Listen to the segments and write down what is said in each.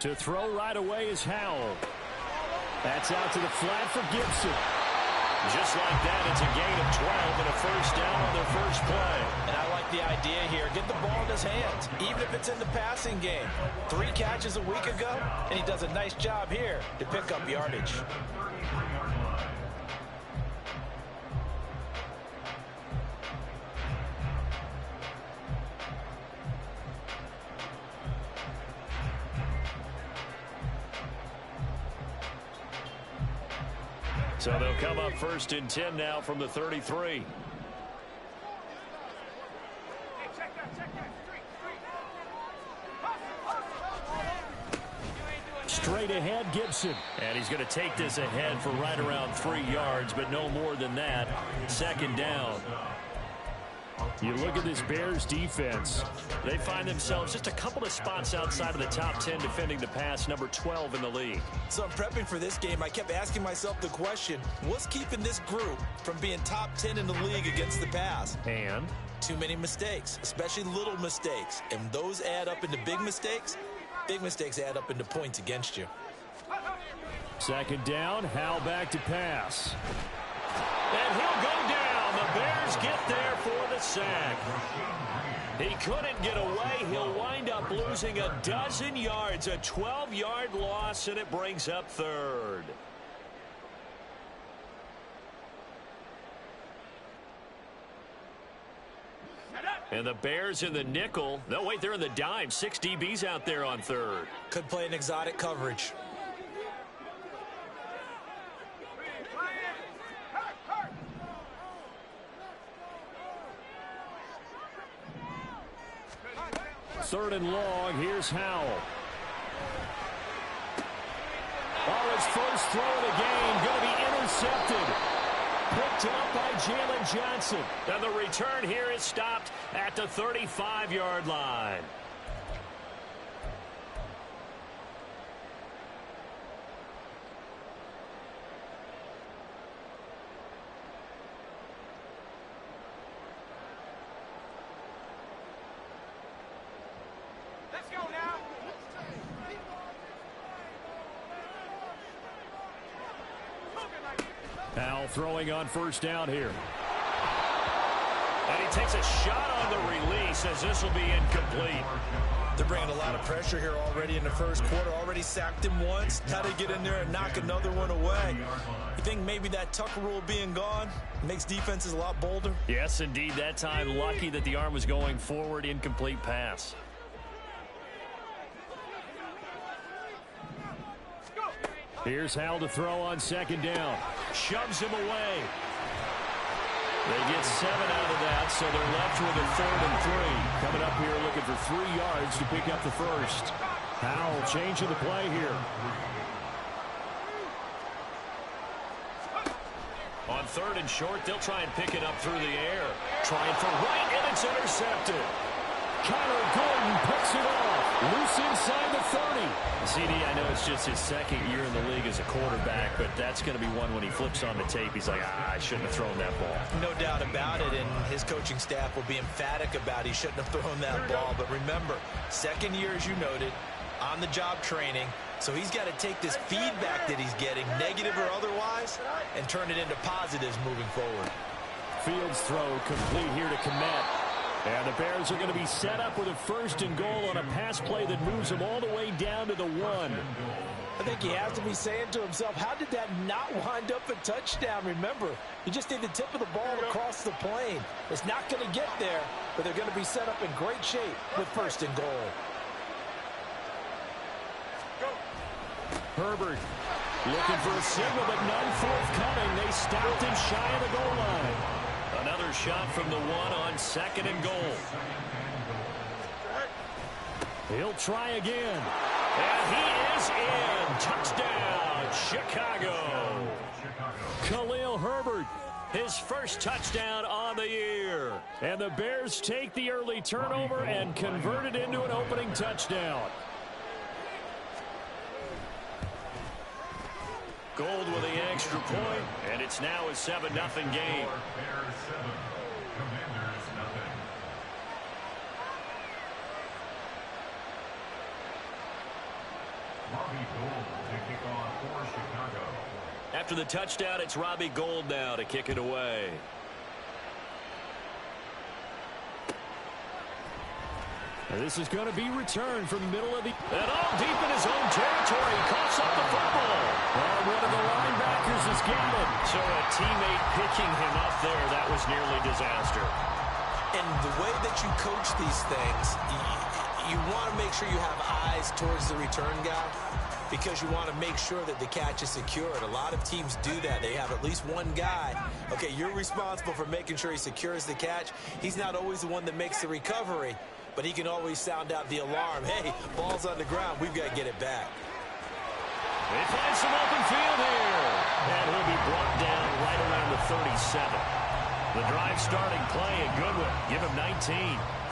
To throw right away is Howell. That's out to the flat for Gibson. Just like that, it's a gain of 12 and a first down on their first play. And I like the idea here. Get the ball in his hands, even if it's in the passing game. 3 catches a week ago, and he does a nice job here to pick up yardage. So they'll come up 1st and 10 now from the 33. Straight ahead, Gibson. And he's going to take this ahead for right around 3 yards, but no more than that. 2nd down. You look at this Bears defense. They find themselves just a couple of spots outside of the top 10 defending the pass, number 12 in the league. So I'm prepping for this game. I kept asking myself the question, what's keeping this group from being top 10 in the league against the pass? And? Too many mistakes, especially little mistakes. And those add up into big mistakes. Big mistakes add up into points against you. 2nd down, Howell back to pass. And he'll go down. The Bears get there for the sack. He couldn't get away. He'll wind up losing a dozen yards, a 12-yard loss, and it brings up 3rd. And the Bears in the nickel. No, wait, they're in the dime. 6 DBs out there on 3rd. Could play an exotic coverage. Third and long. Here's Howell. Oh, his first throw of the game going to be intercepted. Picked up by Jalen Johnson. And the return here is stopped at the 35-yard line. Howell throwing on 1st down here. And he takes a shot on the release as this will be incomplete. They're bringing a lot of pressure here already in the 1st quarter. Already sacked him once. Now they get in there and knock another one away. You think maybe that Tucker rule being gone makes defenses a lot bolder? Yes, indeed. That time, lucky that the arm was going forward. Incomplete pass. Here's Howell to throw on 2nd down. Shoves him away. They get 7 out of that, so they're left with a 3rd and 3. Coming up here looking for 3 yards to pick up the first. Howell changing the play here. On 3rd and short, they'll try and pick it up through the air. Trying for right, and it's intercepted. Connor Gordon picks it off. Loose inside the 30. CD, I know it's just his 2nd year in the league as a quarterback, but that's going to be one when he flips on the tape. He's like, I shouldn't have thrown that ball. No doubt about it, and his coaching staff will be emphatic about he shouldn't have thrown that ball. But remember, 2nd year, as you noted, on-the-job training. So he's got to take this feedback that he's getting, negative or otherwise, and turn it into positives moving forward. Fields throw complete here to Komet. And the Bears are going to be set up with a 1st and goal on a pass play that moves them all the way down to the 1. I think he has to be saying to himself, how did that not wind up a touchdown? Remember, you just need the tip of the ball across the plane. It's not going to get there, but they're going to be set up in great shape with 1st and goal. Herbert looking for a signal, but none forthcoming. They stopped him shy of the goal line. Another shot from the 1 on 2nd and goal. He'll try again. And he is in. Touchdown, Chicago. Khalil Herbert, his first touchdown on the year. And the Bears take the early turnover and convert it into an opening touchdown. Gold with the extra point, and it's now a 7-0 game. After the touchdown, it's Robbie Gould now to kick it away. This is going to be returned from the middle of the... And all deep in his own territory. Coughs up the football. And one of the linebackers has got it. So a teammate picking him up there, that was nearly disaster. And the way that you coach these things, you want to make sure you have eyes towards the return guy because you want to make sure that the catch is secured. A lot of teams do that. They have at least one guy. Okay, you're responsible for making sure he secures the catch. He's not always the one that makes the recovery, but he can always sound out the alarm. Hey, ball's on the ground. We've got to get it back. They find some open field here. And he'll be brought down right around the 37. The drive starting play, a good one. Give him 19.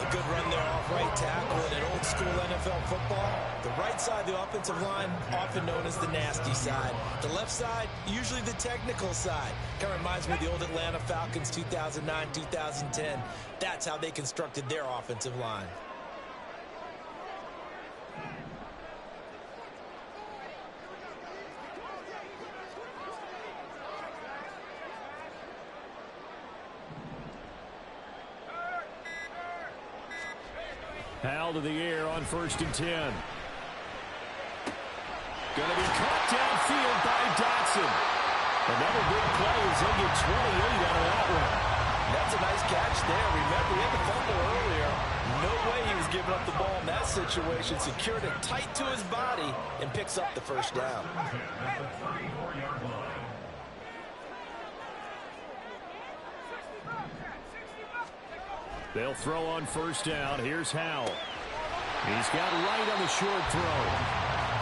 A good run there off right tackle in an old school NFL football. The right side of the offensive line, often known as the nasty side. The left side, usually the technical side. Kind of reminds me of the old Atlanta Falcons 2009, 2010. That's how they constructed their offensive line. Howell to the air on 1st and 10. Going to be caught downfield by Dotson. Another big play as they get 28 out of that one. That's a nice catch there. Remember, he had the fumble earlier. No way he was giving up the ball in that situation. Secured it tight to his body and picks up the first down. They'll throw on 1st down. Here's Howell. He's got right on the short throw.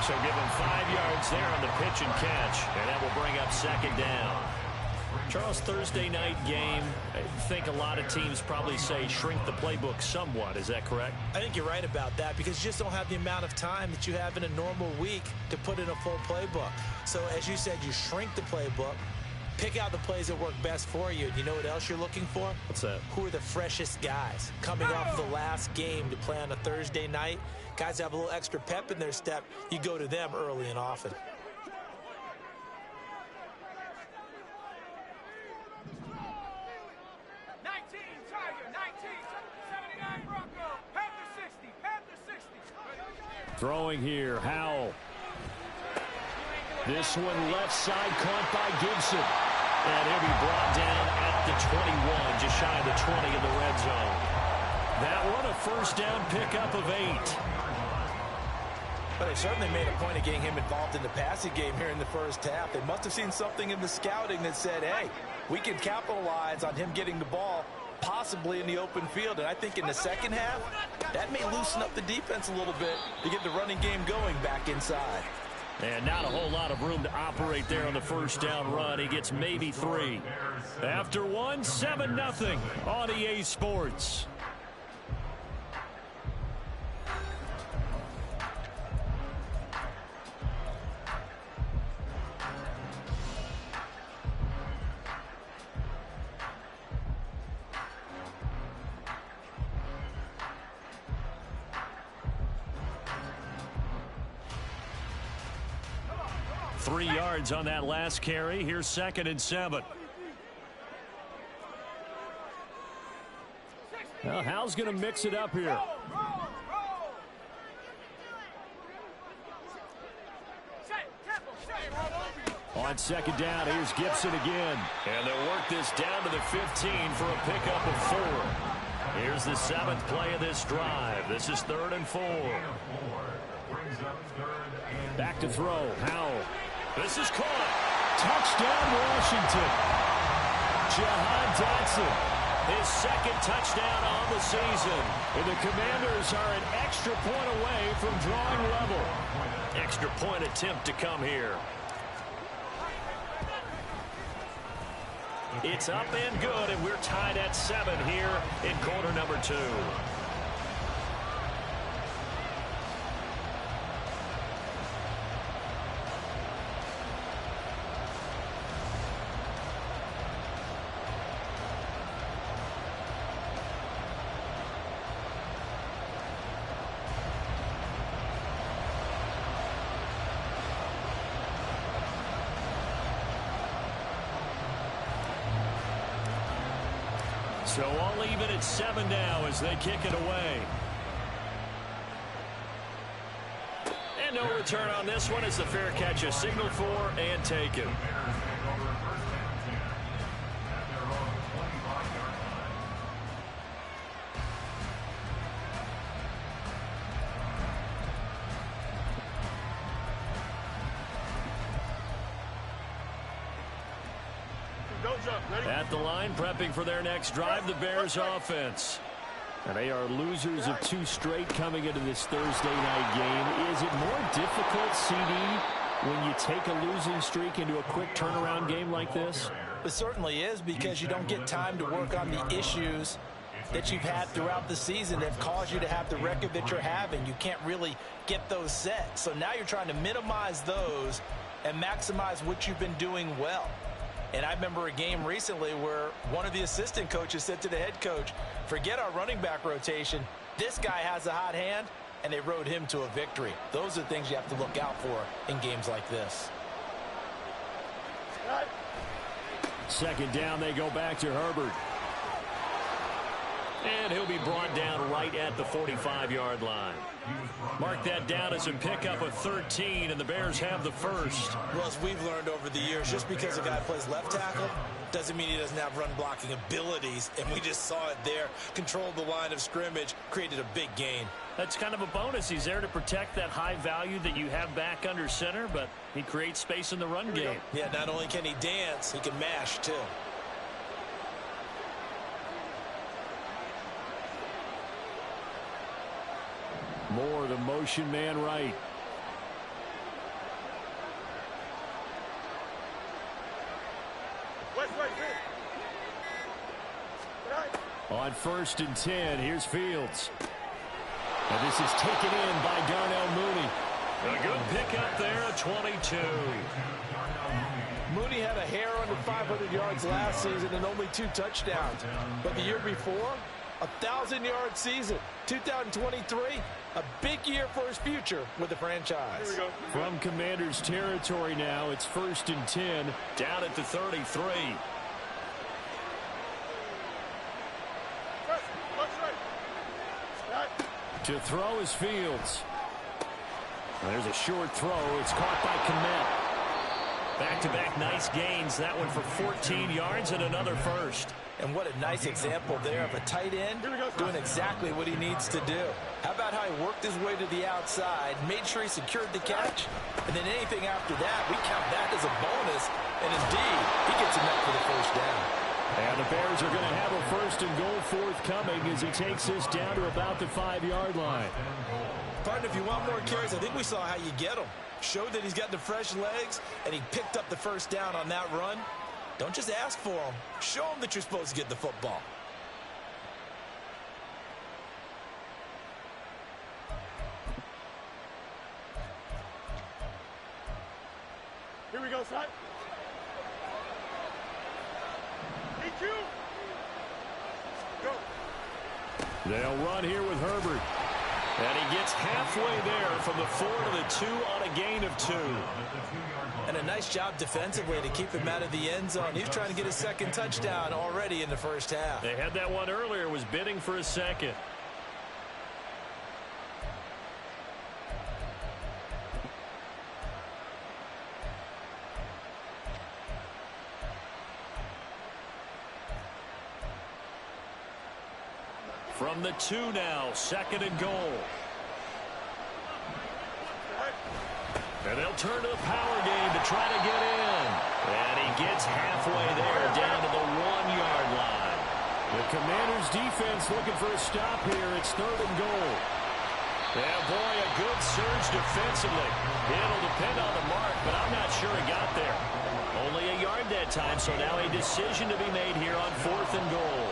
So give him 5 yards there on the pitch and catch, and that will bring up 2nd down. Charles, Thursday night game, I think a lot of teams probably say shrink the playbook somewhat. Is that correct? I think you're right about that because you just don't have the amount of time that you have in a normal week to put in a full playbook. So as you said, you shrink the playbook. Pick out the plays that work best for you. You know what else you're looking for? What's that? Who are the freshest guys coming off the last game to play on a Thursday night? Guys have a little extra pep in their step. You go to them early and often. Throwing here, Howell. This one left side caught by Gibson. And he'll be brought down at the 21, just shy of the 20 in the red zone. That one a 1st down pickup of 8. But they certainly made a point of getting him involved in the passing game here in the first half. They must have seen something in the scouting that said, hey, we can capitalize on him getting the ball possibly in the open field. And I think in the second half, that may loosen up the defense a little bit to get the running game going back inside. And not a whole lot of room to operate there on the 1st down run. He gets maybe 3. After 1, 7-0 on EA Sports. Three yards on that last carry. Here's 2nd and 7. Well, Howell's going to mix it up here. On 2nd down, here's Gibson again. And they'll work this down to the 15 for a pickup of 4. Here's the 7th play of this drive. This is 3rd and 4. Back to throw. Howell. This is caught. Touchdown, Washington. Jahan Dotson, his 2nd touchdown on the season. And the Commanders are an extra point away from drawing level. Extra point attempt to come here. It's up and good, and we're tied at 7 here in quarter number 2. So all even at 7 now as they kick it away. And no return on this one as the fair catch is signaled for and taken. At the line, prepping for their next drive, the Bears offense. And they are losers of 2 straight coming into this Thursday night game. Is it more difficult, CD, when you take a losing streak into a quick turnaround game like this? It certainly is, because you don't get time to work on the issues that you've had throughout the season that have caused you to have the record that you're having. You can't really get those set. So now you're trying to minimize those and maximize what you've been doing well. And I remember a game recently where one of the assistant coaches said to the head coach, forget our running back rotation. This guy has a hot hand, and they rode him to a victory. Those are things you have to look out for in games like this. Second down, they go back to Herbert. And he'll be brought down right at the 45-yard line. Mark that down as a pickup of 13, and the Bears have the first. Well, as we've learned over the years, just because a guy plays left tackle doesn't mean he doesn't have run-blocking abilities, and we just saw it there. Controlled the line of scrimmage, created a big gain. That's kind of a bonus. He's there to protect that high value that you have back under center, but he creates space in the run game. Yeah, not only can he dance, he can mash, too. Moore, the motion man right. On 1st and 10, here's Fields. And this is taken in by Darnell Mooney. A good pickup there at 22. Mooney had a hair under 500 yards last season and only 2 touchdowns. But the year before, 1,000-yard season. 2023, a big year for his future with the franchise. From Commanders territory now, it's 1st and 10, down at the 33. To throw is Fields. There's a short throw. It's caught by Kmet. Back-to-back nice gains. That one for 14 yards and another first. And what a nice example there of a tight end doing exactly what he needs to do. How about how he worked his way to the outside, made sure he secured the catch, and then anything after that, we count that as a bonus. And indeed, he gets him up for the first down. And the Bears are going to have a 1st and goal forthcoming as he takes this down to about the 5-yard line. Partner, if you want more carries, I think we saw how you get him. Showed that he's got the fresh legs, and he picked up the first down on that run. Don't just ask for him. Show him that you're supposed to get the football. Here we go, son. Go. They'll run here with Herbert. And he gets halfway there from the 4 to the 2 on a gain of 2. And a nice job defensively to keep him out of the end zone. He's trying to get his 2nd touchdown already in the first half. They had that one earlier, was bidding for a 2nd. From the 2 now, 2nd and goal. And they'll turn to the power game to try to get in. And he gets halfway there, down to the 1-yard line. The Commanders' defense looking for a stop here. It's 3rd and goal. Yeah, boy, a good surge defensively. It'll depend on the mark, but I'm not sure he got there. Only a yard that time, so now a decision to be made here on 4th and goal.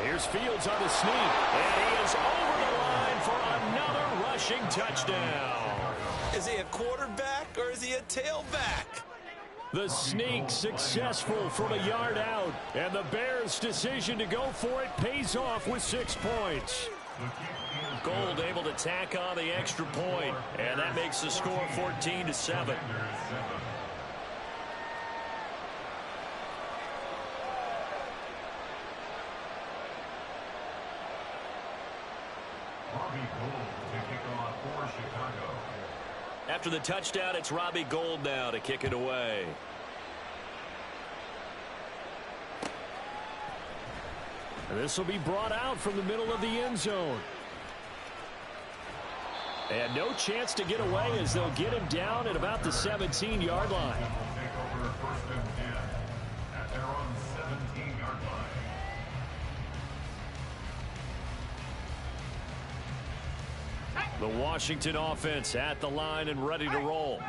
Here's Fields on the sneak, and he is over the line for another rushing touchdown. Is he a quarterback or is he a tailback? The sneak successful from a yard out, and the Bears' decision to go for it pays off with 6 points. Gold able to tack on the extra point, and that makes the score 14-7. After the touchdown, it's Robbie Gould now to kick it away. And this will be brought out from the middle of the end zone. And no chance to get away as they'll get him down at about the 17-yard line. The Washington offense at the line and ready to roll.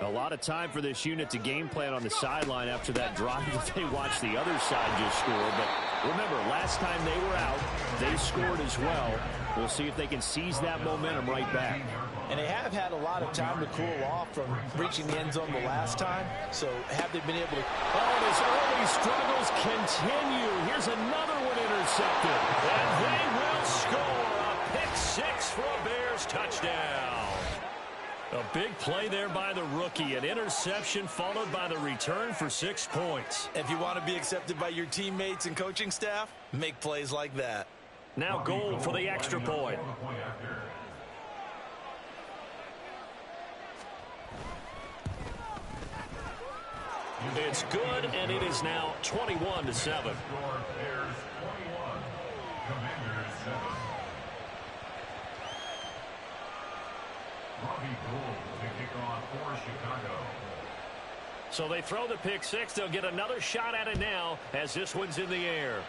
A lot of time for this unit to game plan on the sideline after that drive that they watched the other side just score. But remember, last time they were out, they scored as well. We'll see if they can seize that momentum right back. And they have had a lot of time to cool off from reaching the end zone the last time. So have they been able to... Oh, and his early struggles continue. Here's another one intercepted. And they will score a pick six for a Bears touchdown. A big play there by the rookie. An interception followed by the return for 6 points. If you want to be accepted by your teammates and coaching staff, make plays like that. Now Gold for the extra point. It's good, and it is now 21-7. So they throw the pick six. They'll get another shot at it now as this one's in the air.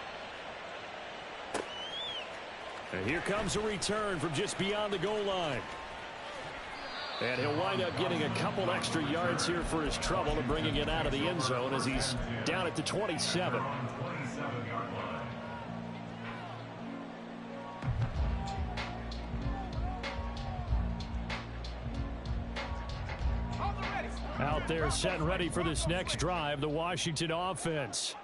And here comes a return from just beyond the goal line. And he'll wind up getting a couple extra yards here for his trouble and bringing it out of the end zone as he's down at the 27. Out there set and ready for this next drive, the Washington offense.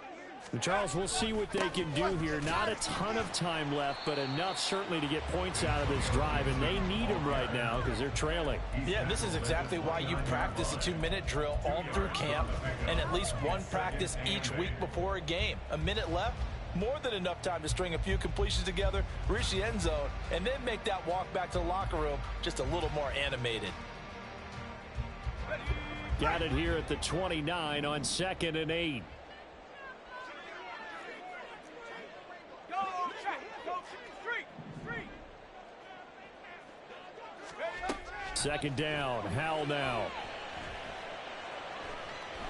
And Charles, we'll see what they can do here. Not a ton of time left, but enough certainly to get points out of this drive, and they need them right now because they're trailing. Yeah, this is exactly why you practice a 2-minute drill all through camp and at least one practice each week before a game. A minute left, more than enough time to string a few completions together, reach the end zone, and then make that walk back to the locker room just a little more animated. Got it here at the 29 on 2nd and 8. Second down, Howell now.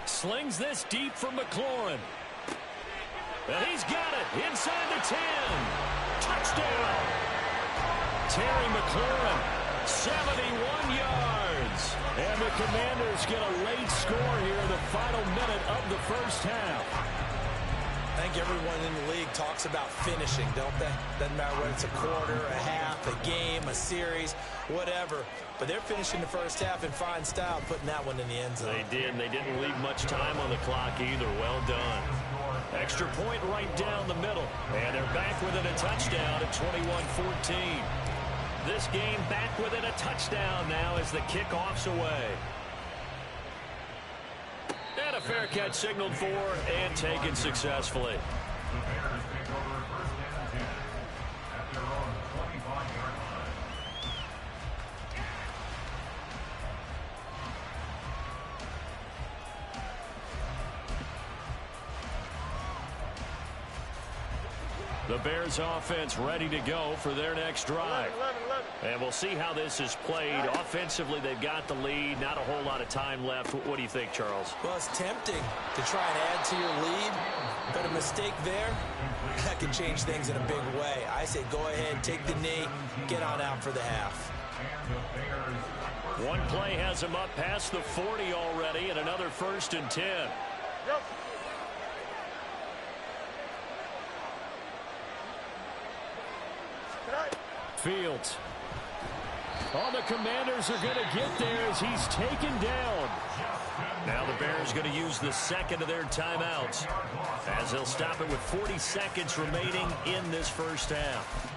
Slings this deep from McLaurin. And he's got it inside the 10. Touchdown. Terry McLaurin, 71 yards. And the Commanders get a late score here in the final minute of the first half. I think everyone in the league talks about finishing, don't they? Doesn't matter whether it's a quarter, a half, a game, a series, whatever. But they're finishing the first half in fine style, putting that one in the end zone. They did, and they didn't leave much time on the clock either. Well done. Extra point right down the middle. And they're back within a touchdown at 21-14. This game back within a touchdown now as the kickoff's away. And a fair catch signaled for and taken successfully. The Bears offense ready to go for their next drive. And we'll see how this is played. Offensively, they've got the lead. Not a whole lot of time left. What do you think, Charles? Well, it's tempting to try and add to your lead, but a mistake there, that can change things in a big way. I say go ahead, take the knee, get on out for the half. One play has him up past the 40 already, and another 1st and 10. Fields. Oh, the Commanders are going to get there as he's taken down. Now the Bears going to use the second of their timeouts as they'll stop it with 40 seconds remaining in this first half.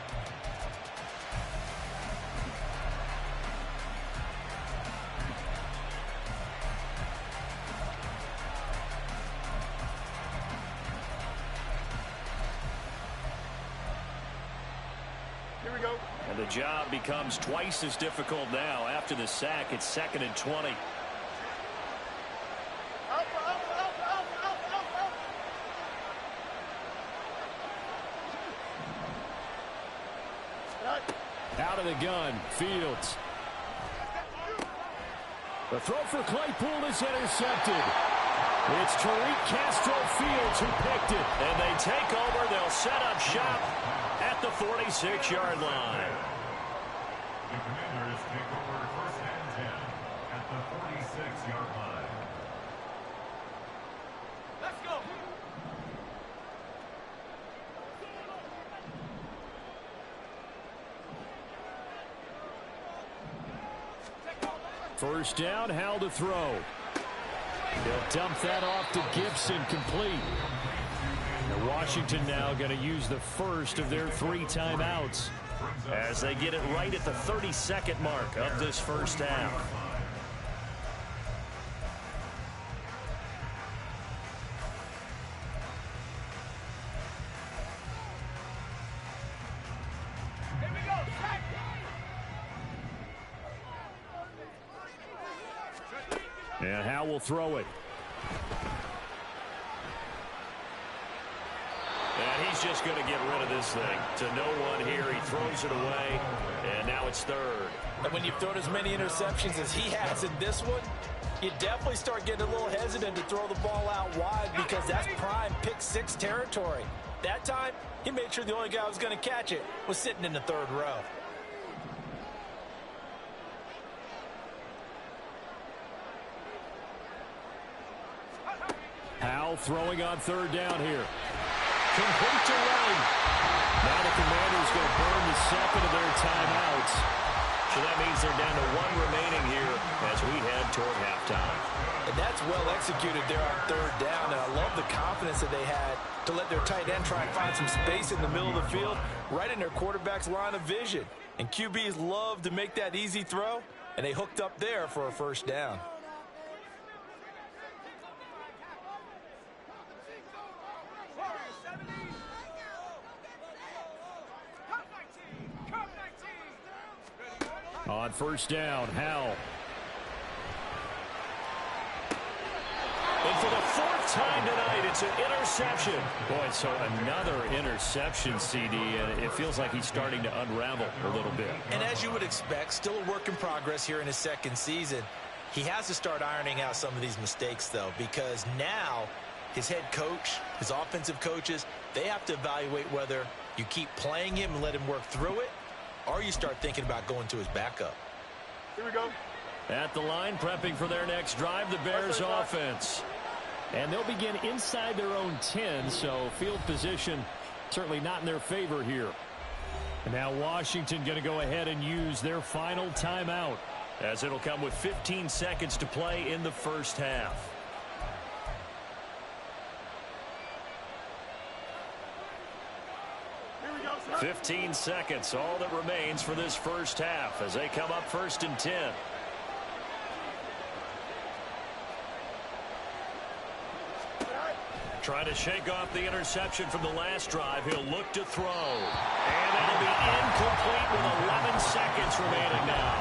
And the job becomes twice as difficult now. After the sack, it's 2nd and 20. Out of the gun, Fields. The throw for Claypool is intercepted. It's Tariq Castro-Fields who picked it. And they take over. They'll set up shop at the 46-yard line. The Commanders take over 1st and 10 at the 46-yard line. Let's go. First down, Howell to throw. He'll dump that off to Gibson, complete. Now Washington now going to use the first of their 3 timeouts as they get it right at the 32nd mark of this first half. And Howell will throw it. And he's just going to get rid of this thing to no one here. He throws it away, and now it's 3rd. And when you've thrown as many interceptions as he has in this one, you definitely start getting a little hesitant to throw the ball out wide because that's prime pick-6 territory. That time, he made sure the only guy who was going to catch it was sitting in the 3rd row. Howell throwing on 3rd down here. Complete to Wright. Now the Commanders going to burn the second of their timeouts. So that means they're down to 1 remaining here as we head toward halftime. And that's well executed there on 3rd down. And I love the confidence that they had to let their tight end try and find some space in the middle of the field, right in their quarterback's line of vision. And QBs love to make that easy throw, and they hooked up there for a first down. On first down, Howell. And for the 4th time tonight, it's an interception. Boy, so another interception, CD, and it feels like he's starting to unravel a little bit. And as you would expect, still a work in progress here in his 2nd season. He has to start ironing out some of these mistakes, though, because now his head coach, his offensive coaches, they have to evaluate whether you keep playing him and let him work through it, or you start thinking about going to his backup. Here we go. At the line, prepping for their next drive, the Bears offense. And they'll begin inside their own 10, so field position certainly not in their favor here. And now Washington going to go ahead and use their final timeout, as it'll come with 15 seconds to play in the first half. Here we go, sir. 15 seconds, all that remains for this first half as they come up 1st and 10. Trying to shake off the interception from the last drive. He'll look to throw. And that'll be incomplete with 11 seconds remaining now.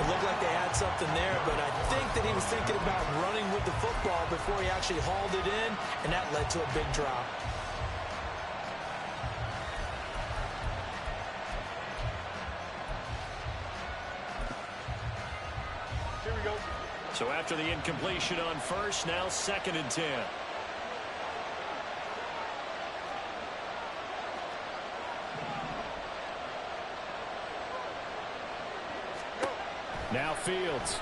It looked like they had something there, but I think that he was thinking about running with the football before he actually hauled it in, and that led to a big drop. Here we go. So after the incompletion on first, now 2nd and 10. Now Fields.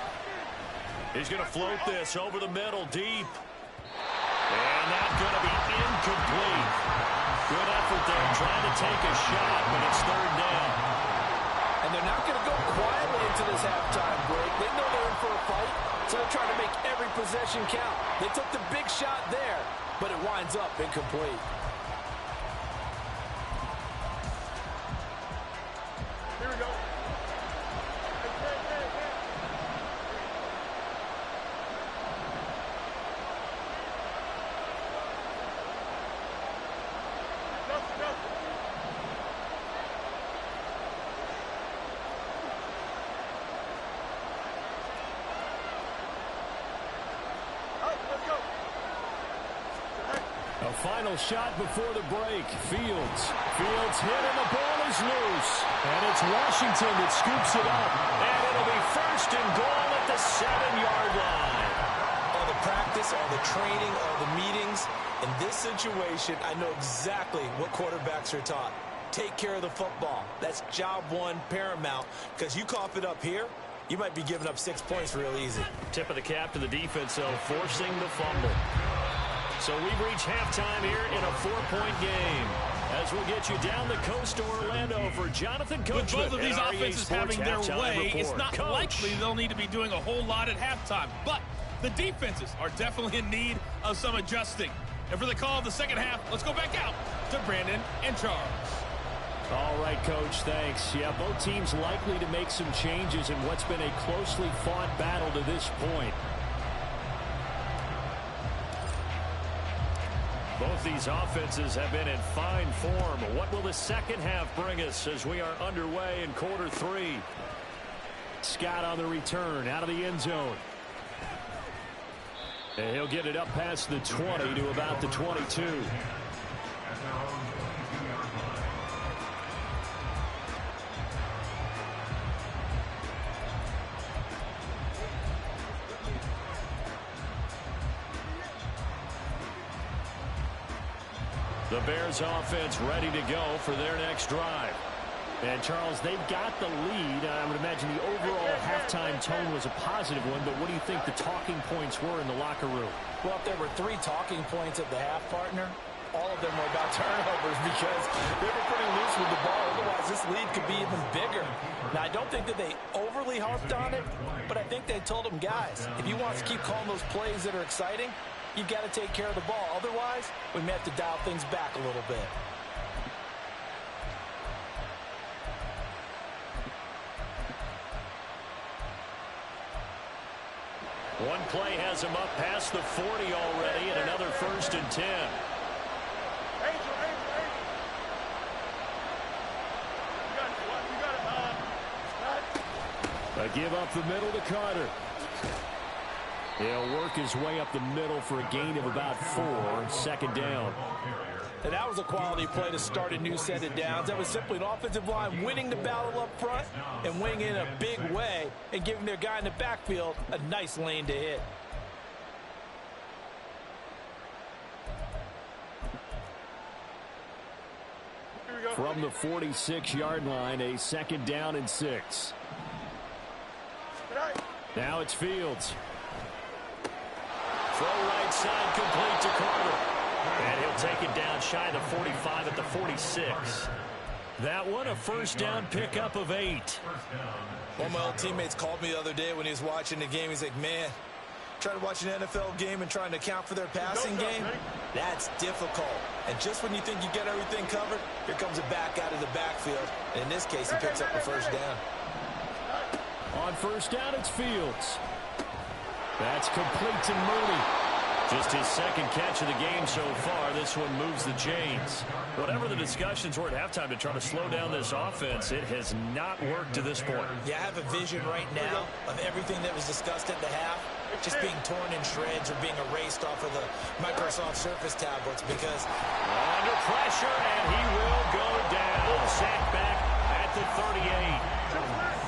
He's going to float this over the middle deep. And that's going to be incomplete. Good effort there trying to take a shot, but it's 3rd down. And they're not going to go quietly into this halftime break. They know they're in for a fight, so they're trying to make every possession count. They took the big shot there, but it winds up incomplete. Here we go. A final shot before the break. Fields hit and the ball is loose. And it's Washington that scoops it up. And it'll be first and goal at the 7-yard line. All the practice, all the training, all the meetings. In this situation, I know exactly what quarterbacks are taught. Take care of the football. That's job one, paramount. Because you cough it up here, you might be giving up 6 points real easy. Tip of the cap to the defense, though, forcing the fumble. So we've reached halftime here in a 4-point game. As we'll get you down the coast to Orlando for Jonathan Coachman. With both of these REA offenses Sports having their halftime way, report. it's not Coach. likely they'll need to be doing a whole lot at halftime. But the defenses are definitely in need of some adjusting. And for the call of the second half, let's go back out to Brandon and Charles. All right, Coach, thanks. Yeah, both teams likely to make some changes in what's been a closely fought battle to this point. Both these offenses have been in fine form. What will the second half bring us as we are underway in quarter 3? Scott on the return, out of the end zone. And he'll get it up past the 20 to about the 22. The Bears offense ready to go for their next drive. And, Charles, they've got the lead. I would imagine the overall halftime tone was a positive one, but what do you think the talking points were in the locker room? Well, if there were 3 talking points at the half, partner, all of them were about turnovers because they were pretty loose with the ball. Otherwise, this lead could be even bigger. Now, I don't think that they overly harped on it, but I think they told them, guys, if you want to keep calling those plays that are exciting, you've got to take care of the ball. Otherwise, we may have to dial things back a little bit. One play has him up past the 40 already, and another 1st and 10. Angel. You got it. A give up the middle to Carter. He'll work his way up the middle for a gain of about 4, 2nd down. And that was a quality play to start a new set of downs. That was simply an offensive line winning the battle up front and winning in a big way and giving their guy in the backfield a nice lane to hit. From the 46-yard line, a 2nd down and 6. Now it's Fields. Throw right side complete to Carter. And he'll take it down shy of the 45 at the 46. That one a 1st down pickup of 8. One of my old teammates called me the other day when he was watching the game. He's like, man, trying to watch an NFL game and trying to account for their passing game, that's difficult. And just when you think you get everything covered, here comes a back out of the backfield. And in this case, he picks up the 1st down. On 1st down, it's Fields. That's complete to Mooney. Just his 2nd catch of the game so far. This one moves the chains. Whatever the discussions were at halftime to try to slow down this offense, it has not worked to this point. Yeah, I have a vision right now of everything that was discussed at the half just being torn in shreds or being erased off of the Microsoft Surface tablets because under pressure, and he will go down. Sacked back at the 38.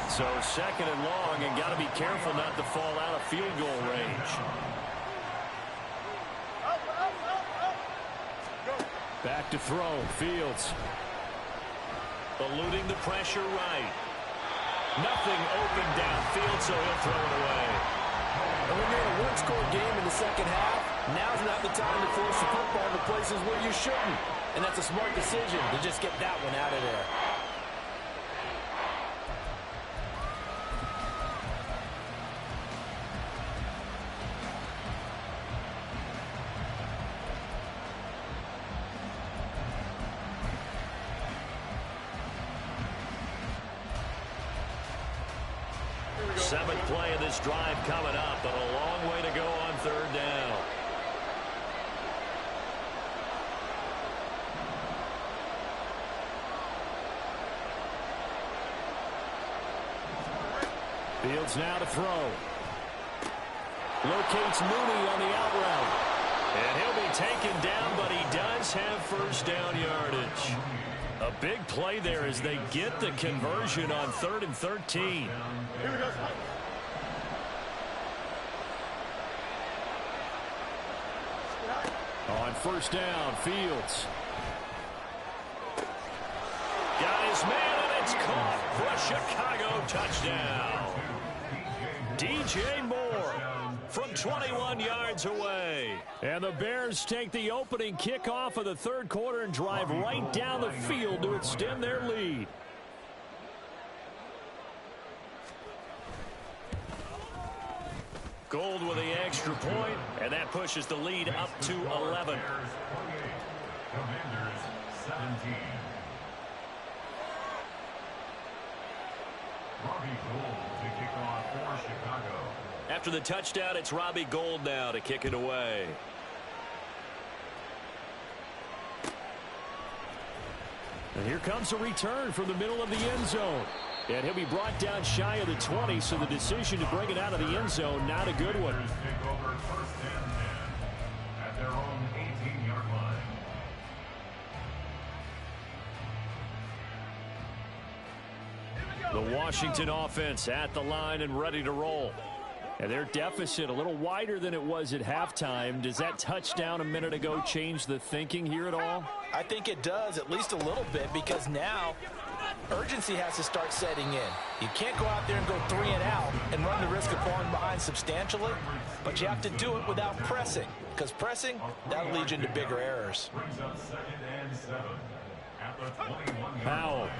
So 2nd and long, and got to be careful not to fall out of field goal range. Back to throw. Fields. Eluding the pressure right. Nothing open downfield, so he'll throw it away. And when you're in a one-score game in the second half, now's not the time to force the football to places where you shouldn't. And that's a smart decision to just get that one out of there. Seventh play of this drive coming up, but a long way to go on third down. Fields now to throw. Locates Mooney on the out route. And he'll be taken down, but he does have first down yardage. A big play there as they get the conversion on 3rd and 13. Here we go. On first down, Fields. Got his man, and it's caught for a Chicago touchdown. DJ Moore from 21 yards away. And the Bears take the opening kickoff of the third quarter and drive right down the field to extend their lead. Gold with the extra point, and that pushes the lead up to 11. Commanders 17. Robbie Gould to kick off for Chicago. After the touchdown, it's Robbie Gould now to kick it away. And here comes a return from the middle of the end zone. And he'll be brought down shy of the 20, so the decision to bring it out of the end zone, not a good one. Take over first and 10 at their own 18-yard line. The Washington offense at the line and ready to roll. And their deficit a little wider than it was at halftime. Does that touchdown a minute ago change the thinking here at all? I think it does, at least a little bit, because now urgency has to start setting in. You can't go out there and go 3 and out and run the risk of falling behind substantially, but you have to do it without pressing, because pressing, that'll lead you into bigger errors. Brings up 2nd and 7 at the 21-yard Powell. line.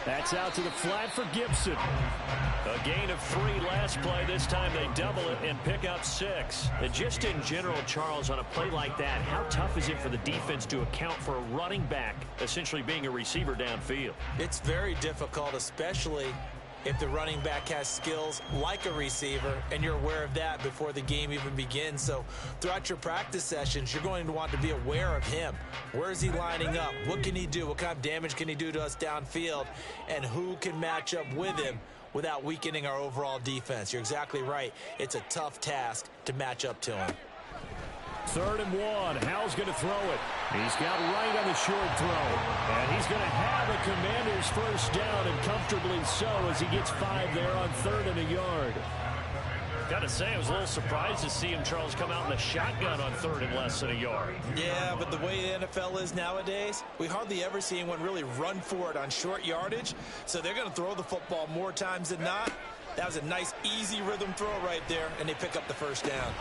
That's out to the flat for Gibson. A gain of 3 last play. This time they double it and pick up 6. And just in general, Charles, on a play like that, how tough is it for the defense to account for a running back essentially being a receiver downfield? It's very difficult, especially if the running back has skills like a receiver, and you're aware of that before the game even begins. So throughout your practice sessions, you're going to want to be aware of him. Where is he lining up? What can he do? What kind of damage can he do to us downfield? And who can match up with him without weakening our overall defense? You're exactly right. It's a tough task to match up to him. 3rd and 1. Howell's going to throw it. He's got right on the short throw. And he's going to have a Commander's first down, and comfortably so, as he gets 5 there on 3rd and a yard. Got to say, I was a little surprised to see him, Charles, come out in the shotgun on 3rd and less than a yard. Yeah, but the way the NFL is nowadays, we hardly ever see anyone really run for it on short yardage. So they're going to throw the football more times than not. That was a nice, easy rhythm throw right there, and they pick up the first down.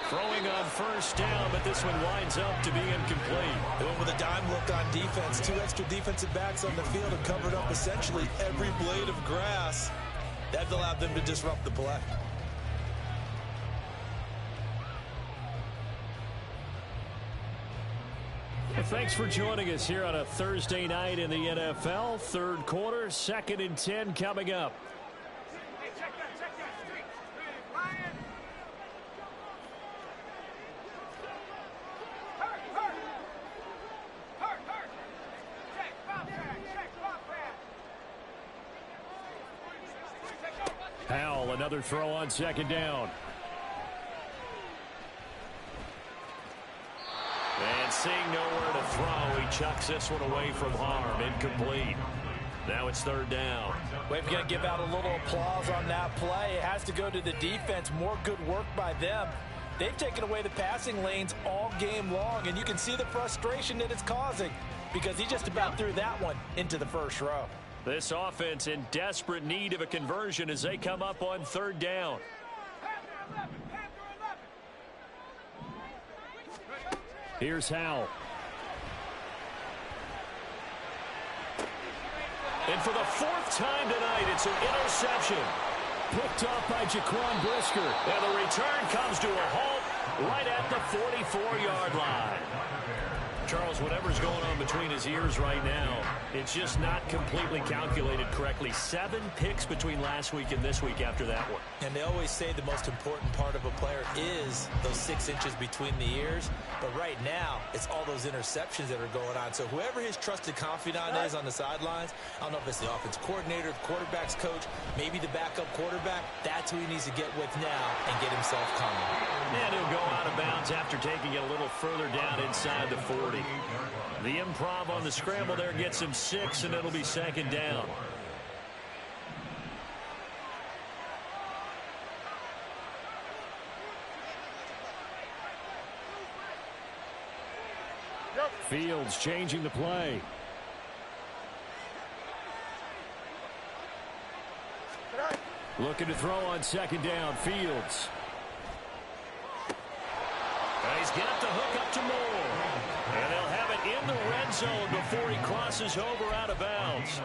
Throwing on first down, but this one winds up to be incomplete. They went with a dime look on defense. 2 extra defensive backs on the field and covered up essentially every blade of grass. That allowed them to disrupt the play. Well, thanks for joining us here on a Thursday night in the NFL. Third quarter, 2nd and 10 coming up. Powell, another throw on 2nd down. And seeing nowhere to throw, he chucks this one away from harm. Incomplete. Now it's 3rd down. We've got to give out a little applause on that play. It has to go to the defense. More good work by them. They've taken away the passing lanes all game long, and you can see the frustration that it's causing because he just about threw that one into the first row. This offense in desperate need of a conversion as they come up on 3rd down. Here's Howell. And for the 4th time tonight, it's an interception. Picked off by Jaquan Brisker. And the return comes to a halt right at the 44-yard line. Charles, whatever's going on between his ears right now, it's just not completely calculated correctly. 7 picks between last week and this week after that one. And they always say the most important part of a player is those 6 inches between the ears. But right now, it's all those interceptions that are going on. So whoever his trusted confidant is on the sidelines, I don't know if it's the offense coordinator, the quarterback's coach, maybe the backup quarterback, that's who he needs to get with now and get himself calm. And he'll go out of bounds after taking it a little further down inside the 40. The improv on the scramble there gets him 6, and it'll be second down. Fields changing the play. Looking to throw on second down. Fields. He's got the hook up to Moore. And they'll have it in the red zone before he crosses over out of bounds.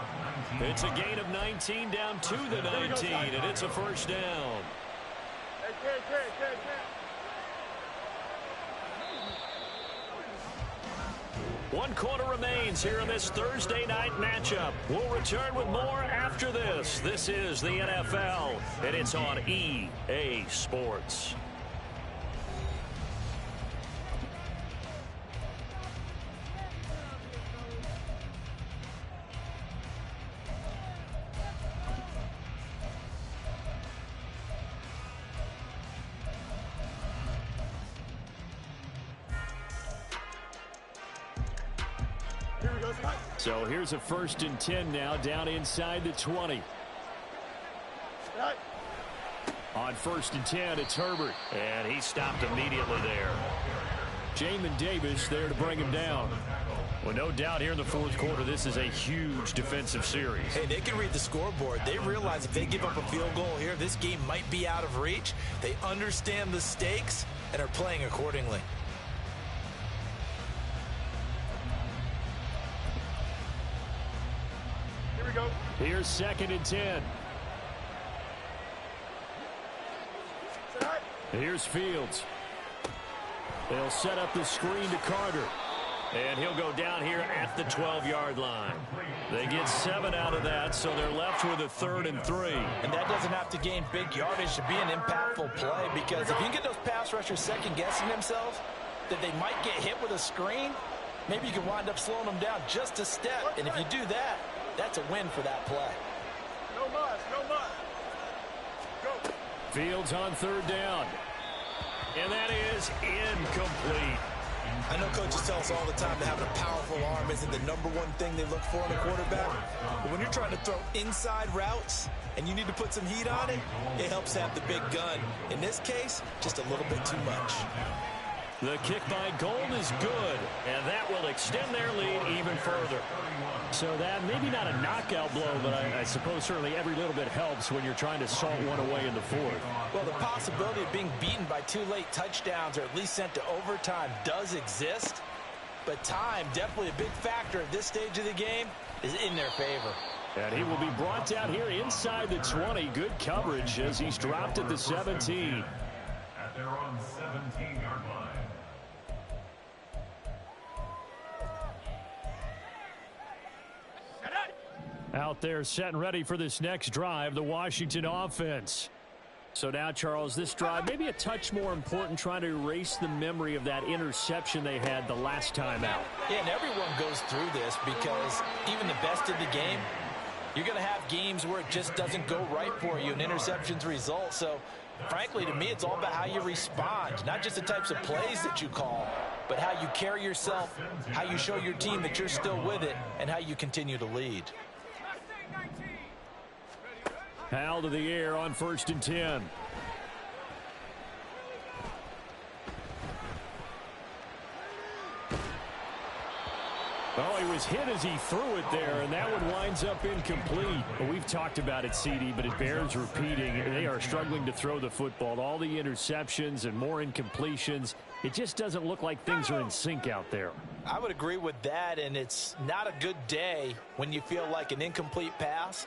It's a gain of 19 down to the 19, and it's a first down. One quarter remains here in this Thursday night matchup. We'll return with more after this. This is the NFL, and it's on EA Sports. So here's a 1st and 10 now, down inside the 20. On 1st and 10, it's Herbert. And he stopped immediately there. Jamin Davis there to bring him down. Well, no doubt here in the 4th quarter, this is a huge defensive series. Hey, they can read the scoreboard. They realize if they give up a field goal here, this game might be out of reach. They understand the stakes and are playing accordingly. Here's 2nd and 10. Here's Fields. They'll set up the screen to Carter. And he'll go down here at the 12-yard line. They get 7 out of that, so they're left with a 3rd and 3. And that doesn't have to gain big yardage to be an impactful play, because if you can get those pass rushers second-guessing themselves that they might get hit with a screen, maybe you can wind up slowing them down just a step. And if you do that, that's a win for that play. No muss, no muss. Go. Fields on 3rd down. And that is incomplete. I know coaches tell us all the time that having a powerful arm isn't the #1 thing they look for in a quarterback. But when you're trying to throw inside routes and you need to put some heat on it, it helps have the big gun. In this case, just a little bit too much. The kick by Gold is good, and that will extend their lead even further. So that maybe not a knockout blow, but I suppose certainly every little bit helps when you're trying to salt one away in the 4th. Well, the possibility of being beaten by 2 late touchdowns or at least sent to overtime does exist. But time, definitely a big factor at this stage of the game, is in their favor. And he will be brought down here inside the 20. Good coverage as he's dropped at the 17. At their own 17-yard line. Out there set and ready for this next drive, the Washington offense. So now, Charles, this drive maybe a touch more important, trying to erase the memory of that interception they had the last time out. Yeah, and everyone goes through this because even the best in the game, you're going to have games where it just doesn't go right for you and interceptions result. So, frankly, to me, it's all about how you respond, not just the types of plays that you call, but how you carry yourself, how you show your team that you're still with it, and how you continue to lead. Hal to the air on 1st and 10. Oh, he was hit as he threw it there, and that one winds up incomplete. Well, we've talked about it, CD, but it bears repeating. They are struggling to throw the football. All the interceptions and more incompletions. It just doesn't look like things are in sync out there. I would agree with that, and it's not a good day when you feel like an incomplete pass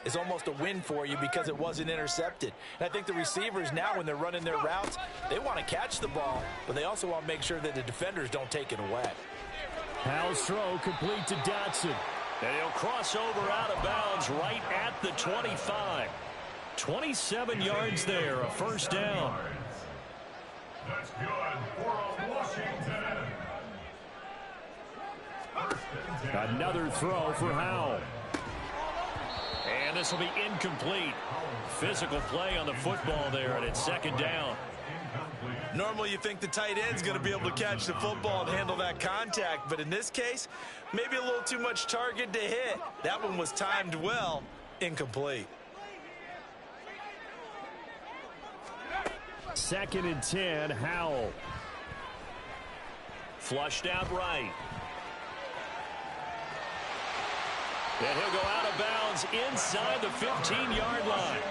is almost a win for you because it wasn't intercepted. And I think the receivers now, when they're running their routes, they want to catch the ball, but they also want to make sure that the defenders don't take it away. Howell's throw complete to Dotson. And he'll cross over out of bounds right at the 25. 27 yards there, a first down. That's good for Washington. Another throw for Howell. And this will be incomplete. Physical play on the football there, and it's second down. Normally you think the tight end's going to be able to catch the football and handle that contact, but in this case, maybe a little too much target to hit. That one was timed well, incomplete. Second and 10, Howell. Flushed out right. And he'll go out of bounds inside the 15-yard line.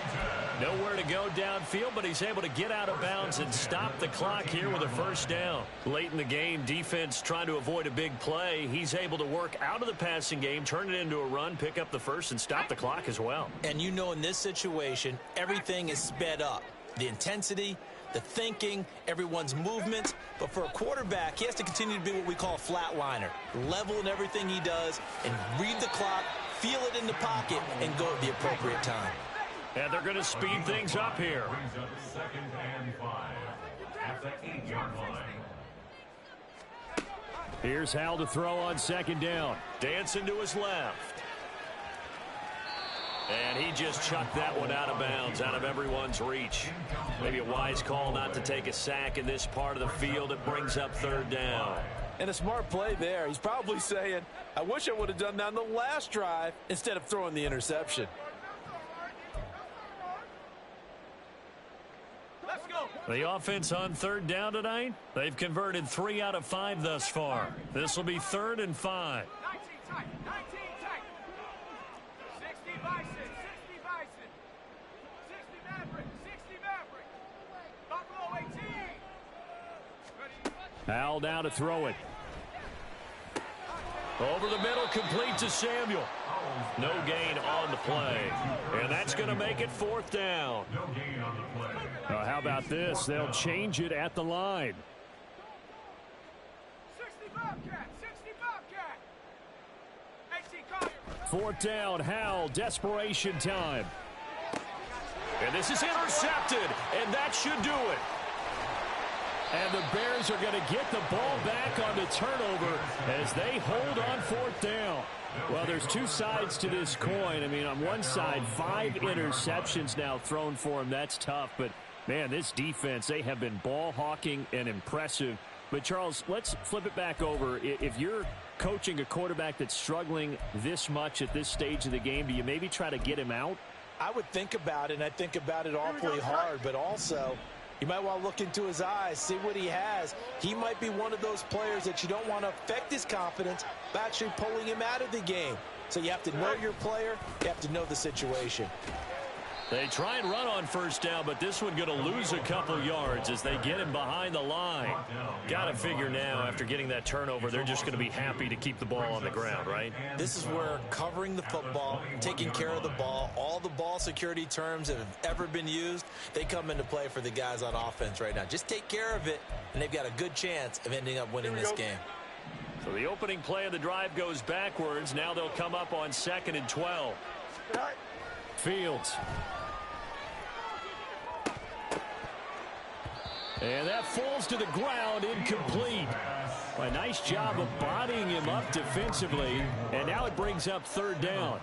Nowhere to go downfield, but he's able to get out of bounds and stop the clock here with a first down. Late in the game, defense trying to avoid a big play. He's able to work out of the passing game, turn it into a run, pick up the first, and stop the clock as well. And you know in this situation, everything is sped up. The intensity, the thinking, everyone's movement. But for a quarterback, he has to continue to be what we call a flatliner. Level in everything he does and read the clock, feel it in the pocket, and go at the appropriate time. And they're going to speed things up here. Brings up second and 5 at the 8-yard line. Here's Howell to throw on second down. Dancing to his left. And he just chucked that one out of bounds, out of everyone's reach. Maybe a wise call not to take a sack in this part of the field. It brings up third down. And a smart play there. He's probably saying, I wish I would have done that on the last drive instead of throwing the interception. The offense on third down tonight, they've converted 3 out of 5 thus far. This will be 3rd and 5. 19 tight, 19 tight. 60 Bison, 60 Bison. 60 Maverick, 60 Maverick. Buffalo 18. Howell now to throw it. Over the middle, complete to Samuel. No gain on the play. And that's going to make it 4th down. No gain on the play. How about this? They'll change it at the line. 60 Bobcat, 60 Bobcat. 18 Collier. 4th down, Howell, desperation time. And this is intercepted, and that should do it. And the Bears are going to get the ball back on the turnover as they hold on 4th down. Well, there's two sides to this coin. I mean, on one side, 5 interceptions now thrown for him. That's tough. But, man, this defense, they have been ball hawking and impressive. But, Charles, let's flip it back over. If you're coaching a quarterback that's struggling this much at this stage of the game, do you maybe try to get him out? I would think about it, and I think about it awfully hard, but also you might want to look into his eyes, see what he has. He might be one of those players that you don't want to affect his confidence by actually pulling him out of the game. So you have to know your player. You have to know the situation. They try and run on first down, but this one going to lose a couple yards as they get him behind the line. Got to figure now, after getting that turnover, they're just going to be happy to keep the ball on the ground, right? This is where covering the football, taking care of the ball, all the ball security terms that have ever been used, they come into play for the guys on offense right now. Just take care of it, and they've got a good chance of ending up winning this game. So the opening play of the drive goes backwards. Now they'll come up on 2nd and 12. Fields. And that falls to the ground, incomplete. A nice job of bodying him up defensively, and now it brings up 3rd down.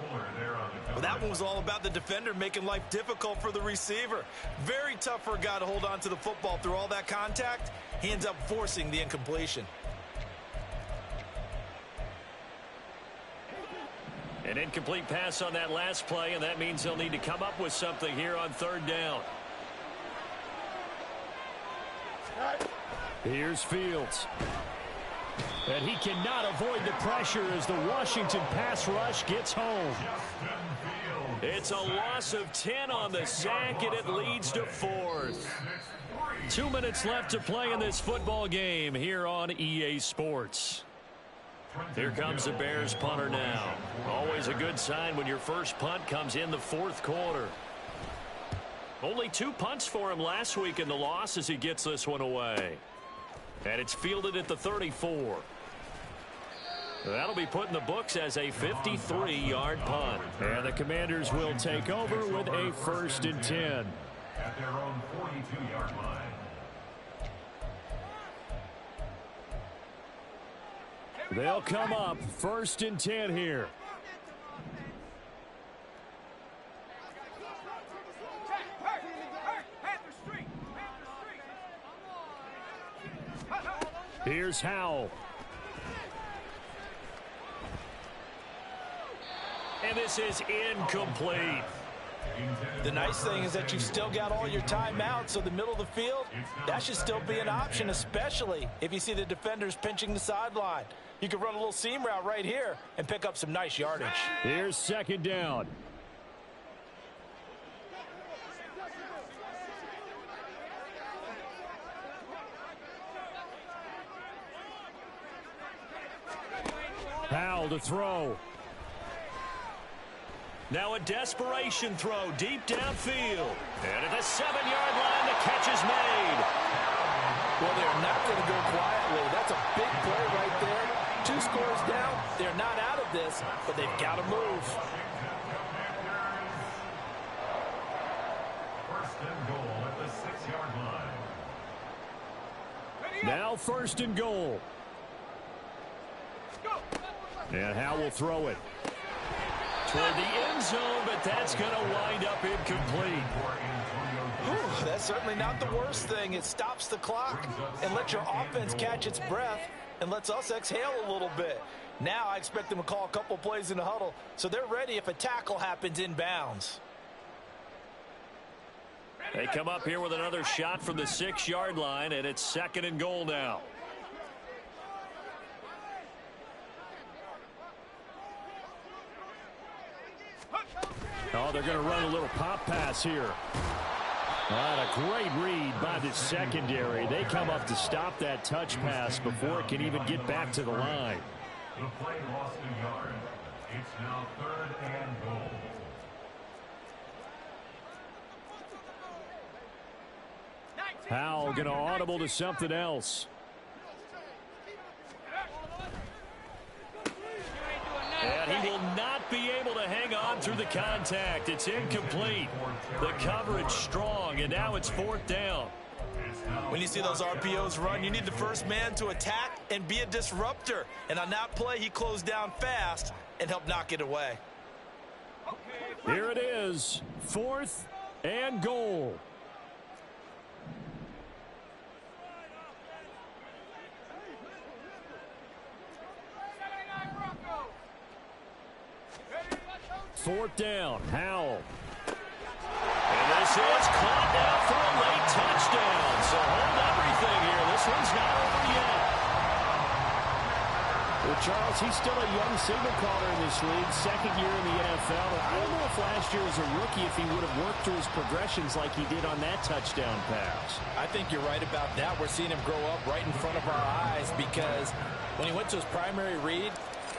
Well, that one was all about the defender making life difficult for the receiver. Very tough for a guy to hold on to the football through all that contact. He ends up forcing the incompletion. An incomplete pass on that last play, and that means they'll need to come up with something here on 3rd down. Here's Fields. And he cannot avoid the pressure as the Washington pass rush gets home. It's a loss of 10 on the sack, and it leads to 4th. 2 minutes left to play in this football game here on EA Sports. Here comes the Bears punter now. Always a good sign when your first punt comes in the 4th quarter. Only 2 punts for him last week in the loss as he gets this one away. And it's fielded at the 34. That'll be put in the books as a 53-yard punt. And the Commanders will take over with a 1st and 10. At their own 42-yard line. They'll come up 1st and 10 here. Here's Howell. And this is incomplete. The nice thing is that you've still got all your timeouts, so the middle of the field, that should still be an option, especially if you see the defenders pinching the sideline. You can run a little seam route right here and pick up some nice yardage. Here's 2nd down. Howell to throw. Now a desperation throw deep downfield. And at the 7-yard line, the catch is made. Well, they're not going to go quietly. That's a big play right there. 2 scores down. They're not out of this, but they've got to move. First and goal at the 6-yard line. Now 1st and goal. And Howell will throw it. Toward the end zone, but that's going to wind up incomplete. Whew, that's certainly not the worst thing. It stops the clock and lets your offense catch its breath and lets us exhale a little bit. Now I expect them to call a couple plays in the huddle, so they're ready if a tackle happens inbounds. They come up here with another shot from the 6-yard line, and it's 2nd and goal now. Oh, they're going to run a little pop pass here. A great read by the secondary. They come up to stop that touch pass before it can even get back to the line. The play lost a yard. It's now 3rd and goal. Howell going to audible to something else. And he will not be able to hang on through the contact. It's incomplete. The coverage strong, and now it's 4th down. When you see those RPOs run, you need the first man to attack and be a disruptor. And on that play, he closed down fast and helped knock it away. Here it is, 4th and goal. Fourth down, Howell. And this is caught down for a late touchdown. So hold everything here. This one's not over yet. Well, Charles, he's still a young signal caller in this league, 2nd year in the NFL. I don't know if last year as a rookie if he would have worked through his progressions like he did on that touchdown pass. I think you're right about that. We're seeing him grow up right in front of our eyes because when he went to his primary read,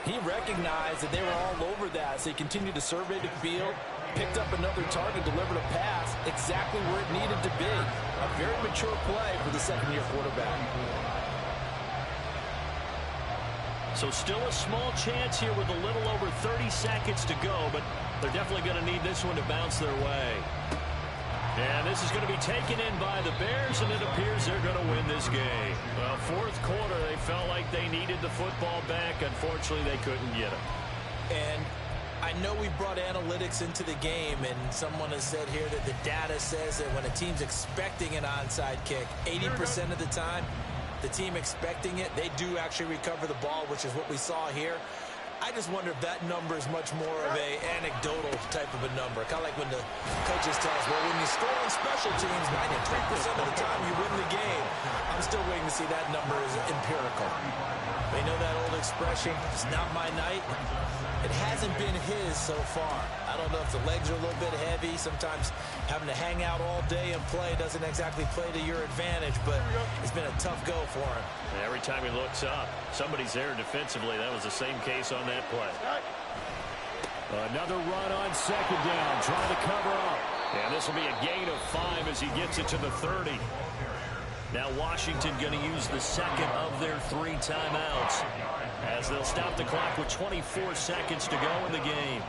he recognized that they were all over that, so he continued to survey the field, picked up another target, delivered a pass exactly where it needed to be. A very mature play for the 2nd-year quarterback. So still a small chance here with a little over 30 seconds to go, but they're definitely going to need this one to bounce their way. And this is going to be taken in by the Bears, and it appears they're going to win this game. Well, 4th quarter, they felt like they needed the football back. Unfortunately, they couldn't get it. And I know we brought analytics into the game, and someone has said here that the data says that when a team's expecting an onside kick, 80% of the time, the team expecting it, they do actually recover the ball, which is what we saw here. I just wonder if that number is much more of a anecdotal type of a number. Kind of like when the coaches tell us, well, when you score on special teams, 93% of the time you win the game. I'm still waiting to see that number is empirical. They know that old expression, it's not my night. It hasn't been his so far. I don't know if the legs are a little bit heavy. Sometimes having to hang out all day and play doesn't exactly play to your advantage, but it's been a tough go for him. Every time he looks up, somebody's there defensively. That was the same case on that play. Another run on 2nd down, trying to cover up. And this will be a gain of 5 as he gets it to the 30. Now Washington going to use the second of their 3 timeouts as they'll stop the clock with 24 seconds to go in the game.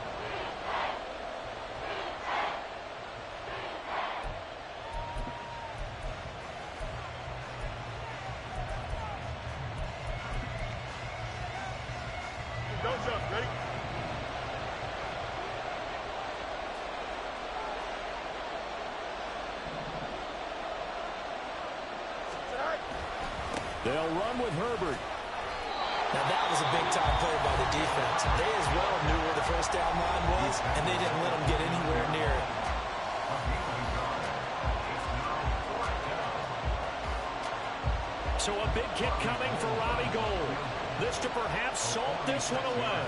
They'll run with Herbert. Now that was a big-time play by the defense. They as well knew where the first down line was, and they didn't let them get anywhere near it. So a big kick coming for Robbie Gould. This to perhaps salt this one away.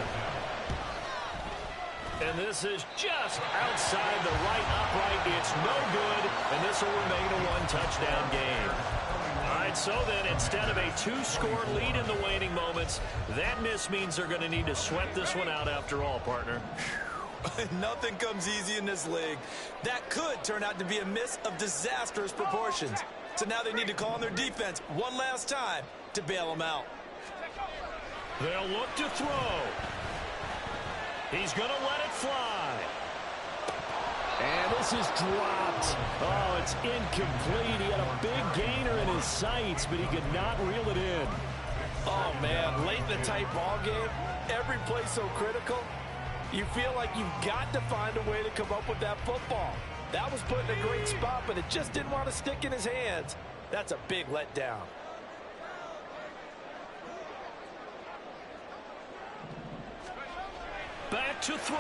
And this is just outside the right upright. It's no good, and this will remain a 1-touchdown game. All right, so then instead of a 2-score lead in the waning moments, that miss means they're going to need to sweat this one out after all, partner. Nothing comes easy in this league. That could turn out to be a miss of disastrous proportions. So now they need to call on their defense one last time to bail them out. They'll look to throw. He's going to let it fly. And this is dropped. Oh, it's incomplete. He had a big gainer in his sights, but he could not reel it in. Oh, man, late in the tight ball game, every play so critical, you feel like you've got to find a way to come up with that football. That was put in a great spot, but it just didn't want to stick in his hands. That's a big letdown. Back to throw.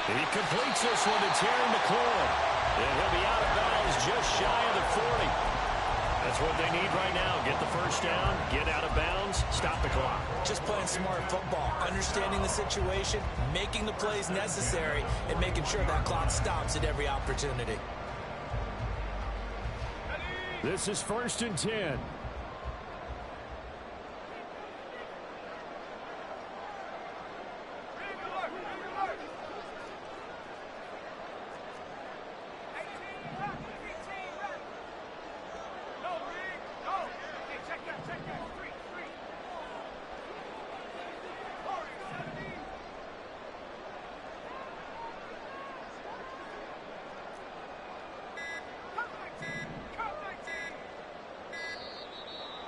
He completes this one to Terry McLaurin. And he'll be out of bounds just shy of the 40. That's what they need right now. Get the first down, get out of bounds, stop the clock. Just playing smart football, understanding the situation, making the plays necessary, and making sure that clock stops at every opportunity. This is 1st and 10.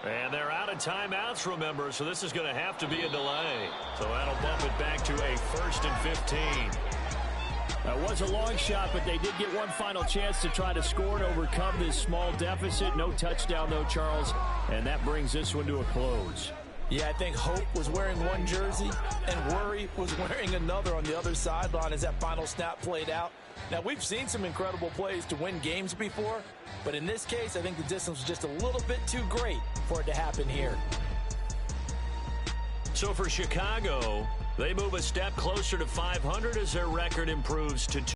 And they're out of timeouts, remember, so this is going to have to be a delay. So that'll bump it back to a 1st and 15. That was a long shot, but they did get one final chance to try to score and overcome this small deficit. No touchdown, though, Charles, and that brings this one to a close. Yeah, I think Hope was wearing one jersey and Worry was wearing another on the other sideline as that final snap played out. Now, we've seen some incredible plays to win games before, but in this case, I think the distance was just a little bit too great for it to happen here. So for Chicago, they move a step closer to 500 as their record improves to